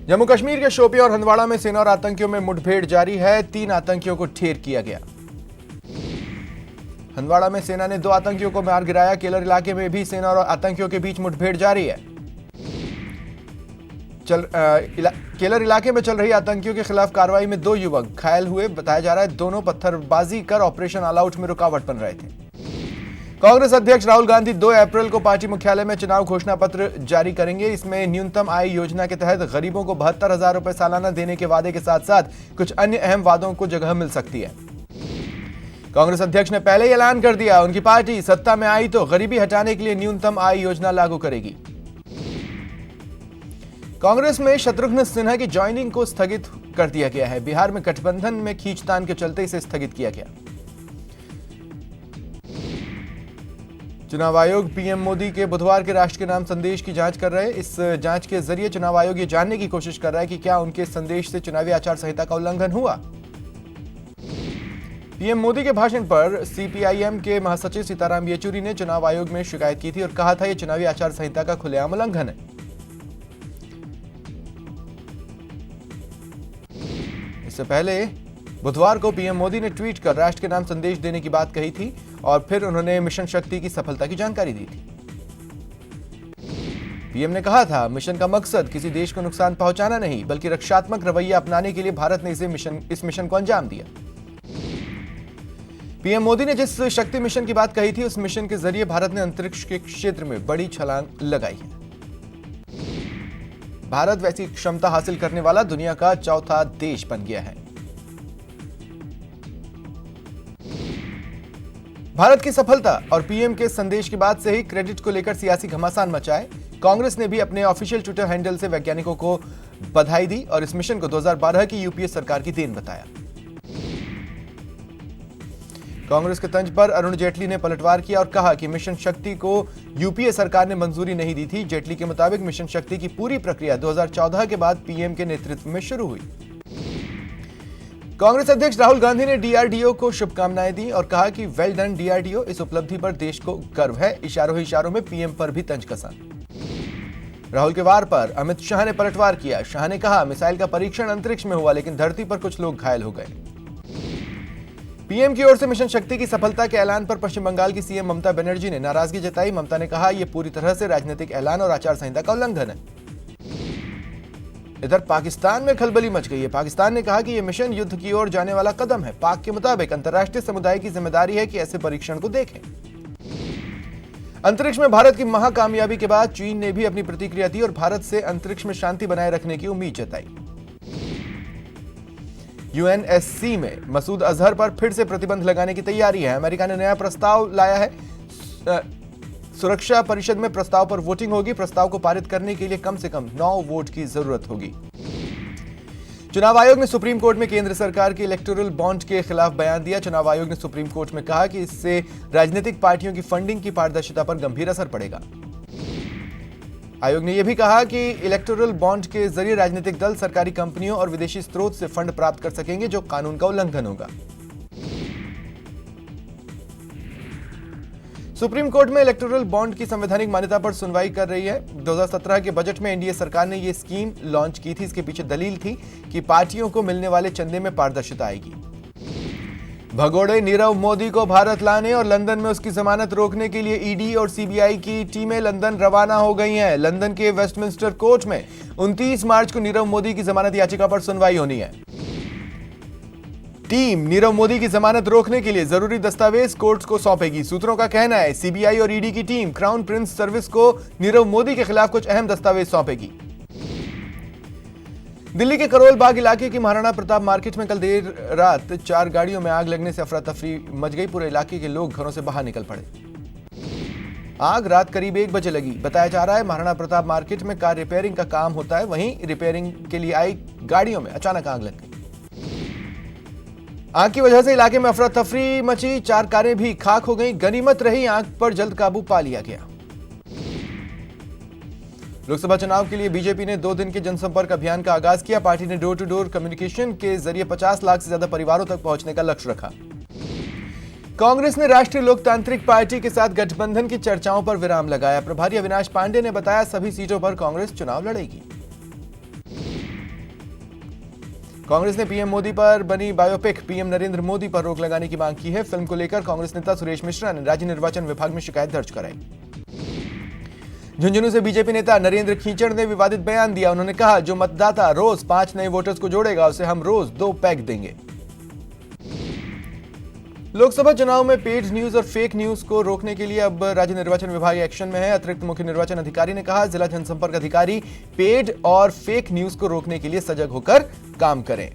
जम्मू कश्मीर के शोपियां और हंदवाड़ा में सेना और आतंकियों में मुठभेड़ जारी है। 3 आतंकियों को ढेर किया गया। हंदवाड़ा में सेना ने 2 आतंकियों को मार गिराया। केलर इलाके में भी सेना और आतंकियों के बीच मुठभेड़ जारी है। केलर इलाके में चल रही आतंकियों के खिलाफ कार्रवाई में 2 युवक घायल हुए। बताया जा रहा है दोनों पत्थरबाजी कर ऑपरेशन ऑल आउट में रुकावट बन रहे थे। कांग्रेस अध्यक्ष राहुल गांधी 2 अप्रैल को पार्टी मुख्यालय में चुनाव घोषणा पत्र जारी करेंगे। इसमें न्यूनतम आय योजना के तहत गरीबों को 72,000 रुपए सालाना देने के वादे के साथ साथ कुछ अन्य अहम वादों को जगह मिल सकती है। कांग्रेस अध्यक्ष ने पहले ही ऐलान कर दिया, उनकी पार्टी सत्ता में आई तो गरीबी हटाने के लिए न्यूनतम आय योजना लागू करेगी। कांग्रेस में शत्रुघ्न सिन्हा की ज्वाइनिंग को स्थगित कर दिया गया है। बिहार में गठबंधन में खींचतान के चलते इसे स्थगित किया गया। चुनाव आयोग पीएम मोदी के बुधवार के राष्ट्र के नाम संदेश की जांच कर रहे हैं। इस जांच के जरिए चुनाव आयोग ये जानने की कोशिश कर रहा है कि क्या उनके संदेश से चुनावी आचार संहिता का उल्लंघन हुआ। पीएम मोदी के भाषण पर सीपीआईएम के महासचिव सीताराम येचुरी ने चुनाव आयोग में शिकायत की थी और कहा था यह चुनावी आचार संहिता का खुलेआम उल्लंघन है। इससे पहले बुधवार को पीएम मोदी ने ट्वीट कर राष्ट्र के नाम संदेश देने की बात कही थी और फिर उन्होंने मिशन शक्ति की सफलता की जानकारी दी थी। पीएम ने कहा था, मिशन का मकसद किसी देश को नुकसान पहुंचाना नहीं बल्कि रक्षात्मक रवैया अपनाने के लिए भारत ने इस मिशन को अंजाम दिया। पीएम मोदी ने जिस शक्ति मिशन की बात कही थी उस मिशन के जरिए भारत ने अंतरिक्ष के क्षेत्र में बड़ी छलांग लगाई है। भारत वैसी क्षमता हासिल करने वाला दुनिया का 4था देश बन गया है। भारत की सफलता और पीएम के संदेश के बाद से ही क्रेडिट को लेकर सियासी घमासान मचा है। कांग्रेस ने भी अपने ऑफिशियल ट्विटर हैंडल से वैज्ञानिकों को बधाई दी और इस मिशन को 2012 की यूपीए सरकार की देन बताया। कांग्रेस के तंज पर अरुण जेटली ने पलटवार किया और कहा कि मिशन शक्ति को यूपीए सरकार ने मंजूरी नहीं दी थी। जेटली के मुताबिक मिशन शक्ति की पूरी प्रक्रिया 2014 के बाद पीएम के नेतृत्व में शुरू हुई। कांग्रेस अध्यक्ष राहुल गांधी ने डीआरडीओ को शुभकामनाएं दी और कहा कि वेल डन डीआरडीओ, इस उपलब्धि पर देश को गर्व है। इशारों ही इशारों में पीएम पर भी तंज कसा। राहुल के वार पर अमित शाह ने पलटवार किया। शाह ने कहा, मिसाइल का परीक्षण अंतरिक्ष में हुआ लेकिन धरती पर कुछ लोग घायल हो गए। पीएम की ओर से मिशन शक्ति की सफलता के ऐलान पर पश्चिम बंगाल की सीएम ममता बनर्जी ने नाराजगी जताई। ममता ने कहा, यह पूरी तरह से राजनीतिक ऐलान और आचार संहिता का उल्लंघन है। इधर पाकिस्तान में खलबली मच गई है। पाकिस्तान ने कहा कि यह मिशन युद्ध की ओर जाने वाला कदम है। पाक के मुताबिक अंतर्राष्ट्रीय समुदाय की जिम्मेदारी है कि ऐसे परीक्षण को देखें। अंतरिक्ष में भारत की महाकामयाबी के बाद चीन ने भी अपनी प्रतिक्रिया दी और भारत से अंतरिक्ष में शांति बनाए रखने की उम्मीद जताई। यूएनएससी में मसूद अजहर पर फिर से प्रतिबंध लगाने की तैयारी है। अमेरिका ने नया प्रस्ताव लाया है। सुरक्षा परिषद में प्रस्ताव पर वोटिंग होगी। प्रस्ताव को पारित करने के लिए कम से कम 9 वोट की जरूरत होगी। चुनाव आयोग ने सुप्रीम कोर्ट में केंद्र सरकार के इलेक्टोरल बॉन्ड के खिलाफ बयान दिया। चुनाव आयोग ने सुप्रीम कोर्ट में कहा कि इससे राजनीतिक पार्टियों की फंडिंग की पारदर्शिता पर गंभीर असर पड़ेगा। आयोग ने यह भी कहा कि इलेक्टोरल बॉन्ड के जरिए राजनीतिक दल सरकारी कंपनियों और विदेशी स्रोत से फंड प्राप्त कर सकेंगे, जो कानून का उल्लंघन होगा। सुप्रीम कोर्ट में इलेक्टोरल बॉन्ड की संवैधानिक मान्यता पर सुनवाई कर रही है। 2017 के बजट में एनडीए सरकार ने यह स्कीम लॉन्च की थी। इसके पीछे दलील थी कि पार्टियों को मिलने वाले चंदे में पारदर्शिता आएगी। भगोड़े नीरव मोदी को भारत लाने और लंदन में उसकी जमानत रोकने के लिए ईडी और सीबीआई की टीमें लंदन रवाना हो गई हैं। लंदन के वेस्टमिंस्टर कोर्ट में 29 मार्च को नीरव मोदी की जमानत याचिका पर सुनवाई होनी है। टीम नीरव मोदी की जमानत रोकने के लिए जरूरी दस्तावेज कोर्ट को सौंपेगी। सूत्रों का कहना है सीबीआई और ईडी की टीम क्राउन प्रिंस सर्विस को नीरव मोदी के खिलाफ कुछ अहम दस्तावेज सौंपेगी। दिल्ली के करोल बाग इलाके की महाराणा प्रताप मार्केट में कल देर रात 4 गाड़ियों में आग लगने से अफरा तफरी मच गई। पूरे इलाके के लोग घरों से बाहर निकल पड़े। आग रात करीब 1 बजे लगी। बताया जा रहा है महाराणा प्रताप मार्केट में कार रिपेयरिंग का काम होता है। वहीं रिपेयरिंग के लिए आई गाड़ियों में अचानक आग लग गई। आग की वजह से इलाके में अफरा तफरी मची। 4 कारें भी खाक हो गई। गनीमत रही आग पर जल्द काबू पा लिया गया। लोकसभा चुनाव के लिए बीजेपी ने 2 दिन के जनसंपर्क अभियान का आगाज किया। पार्टी ने डोर टू डोर कम्युनिकेशन के जरिए 50 लाख से ज्यादा परिवारों तक पहुंचने का लक्ष्य रखा। कांग्रेस ने राष्ट्रीय लोकतांत्रिक पार्टी के साथ गठबंधन की चर्चाओं पर विराम लगाया। प्रभारी अविनाश पांडे ने बताया, सभी सीटों पर कांग्रेस चुनाव लड़ेगी। कांग्रेस ने पीएम मोदी पर बनी बायोपिक पीएम नरेंद्र मोदी पर रोक लगाने की मांग की है। फिल्म को लेकर कांग्रेस नेता सुरेश मिश्रा ने राज्य निर्वाचन विभाग में शिकायत दर्ज कराई। झुंझुनू से बीजेपी नेता नरेंद्र खींचड़ ने विवादित बयान दिया। उन्होंने कहा, जो मतदाता रोज 5 नए वोटर्स को जोड़ेगा उसे हम रोज 2 पैक देंगे। लोकसभा चुनाव में पेड न्यूज और फेक न्यूज को रोकने के लिए अब राज्य निर्वाचन विभाग एक्शन में है। अतिरिक्त मुख्य निर्वाचन अधिकारी ने कहा, जिला जनसंपर्क अधिकारी पेड और फेक न्यूज को रोकने के लिए सजग होकर काम करें।